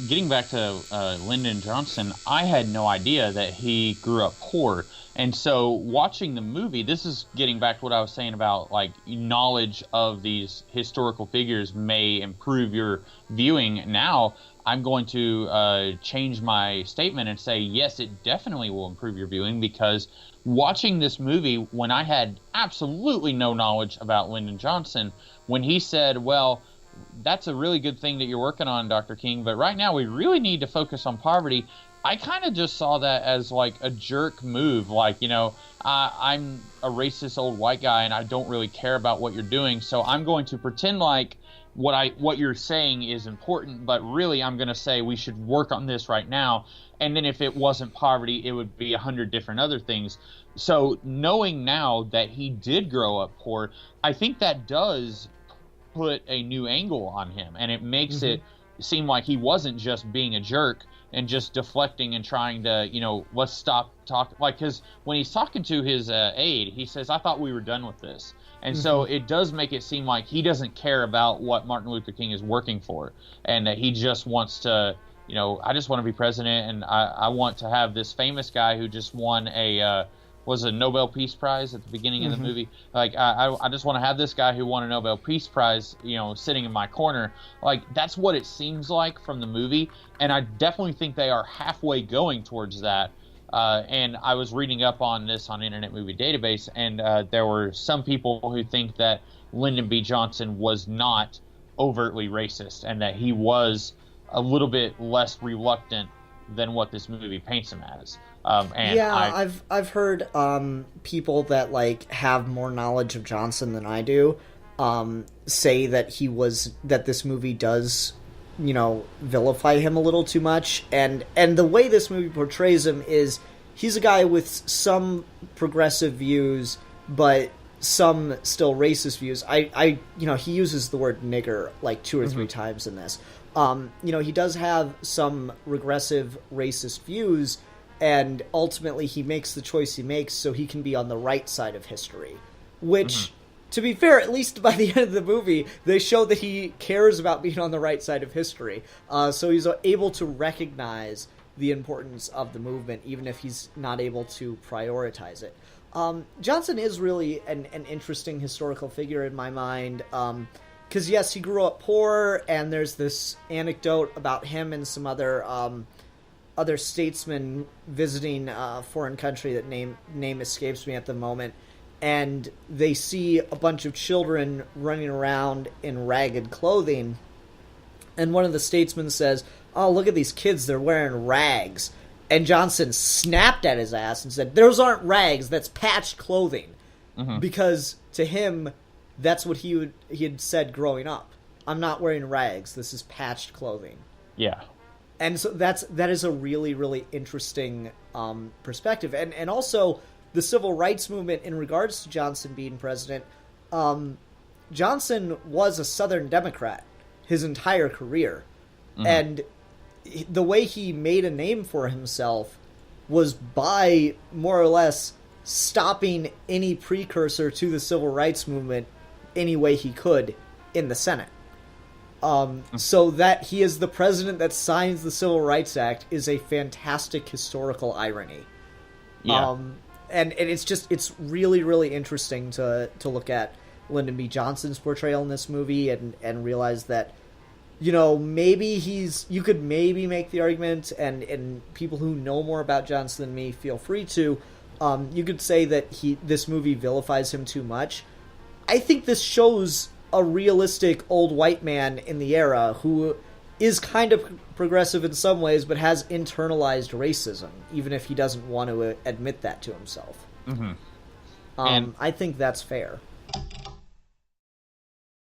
Getting back to Lyndon Johnson, I had no idea that he grew up poor. And so watching the movie, this is getting back to what I was saying about like knowledge of these historical figures may improve your viewing. Now I'm going to change my statement and say, yes, it definitely will improve your viewing, because watching this movie when I had absolutely no knowledge about Lyndon Johnson, when he said, well, that's a really good thing that you're working on, Dr. King, but right now we really need to focus on poverty. I kind of just saw that as like a jerk move. Like, I'm a racist old white guy and I don't really care about what you're doing, so I'm going to pretend like what you're saying is important, but really I'm going to say we should work on this right now. And then if it wasn't poverty, it would be 100 different other things. So knowing now that he did grow up poor, I think that does put a new angle on him, and it makes it seem like he wasn't just being a jerk and just deflecting and trying to, let's stop talking. Like, because when he's talking to his aide, he says, I thought we were done with this. And so it does make it seem like he doesn't care about what Martin Luther King is working for, and that he just wants to, I just want to be president, and I want to have this famous guy who just won a Nobel Peace Prize at the beginning of the movie. Like, I just want to have this guy who won a Nobel Peace Prize, sitting in my corner. Like, that's what it seems like from the movie, and I definitely think they are halfway going towards that. And I was reading up on this on Internet Movie Database, and there were some people who think that Lyndon B. Johnson was not overtly racist, and that he was a little bit less reluctant than what this movie paints him as. I've heard people that like have more knowledge of Johnson than I do say that that this movie does, vilify him a little too much, and the way this movie portrays him is he's a guy with some progressive views, but some still racist views. He uses the word nigger like 2 or 3 times in this. He does have some regressive racist views, and ultimately he makes the choice he makes so he can be on the right side of history, which, to be fair, at least by the end of the movie, they show that he cares about being on the right side of history. So he's able to recognize the importance of the movement, even if he's not able to prioritize it. Johnson is really an interesting historical figure in my mind, because, yes, he grew up poor, and there's this anecdote about him and some other statesmen visiting a foreign country that name escapes me at the moment, and they see a bunch of children running around in ragged clothing, and one of the statesmen says, oh, look at these kids, they're wearing rags. And Johnson snapped at his ass and said, those aren't rags, that's patched clothing. Because to him, that's what he had said growing up. I'm not wearing rags, this is patched clothing. Yeah. And so that is a really, really interesting perspective. And also, the civil rights movement in regards to Johnson being president, Johnson was a Southern Democrat his entire career. And the way he made a name for himself was by, more or less, stopping any precursor to the civil rights movement any way he could in the Senate. So that he is the president that signs the Civil Rights Act is a fantastic historical irony. Yeah. And it's really, really interesting to look at Lyndon B. Johnson's portrayal in this movie and realize that, maybe you could maybe make the argument, and people who know more about Johnson than me feel free to, you could say that this movie vilifies him too much. I think this shows a realistic old white man in the era who is kind of progressive in some ways, but has internalized racism, even if he doesn't want to admit that to himself. And I think that's fair.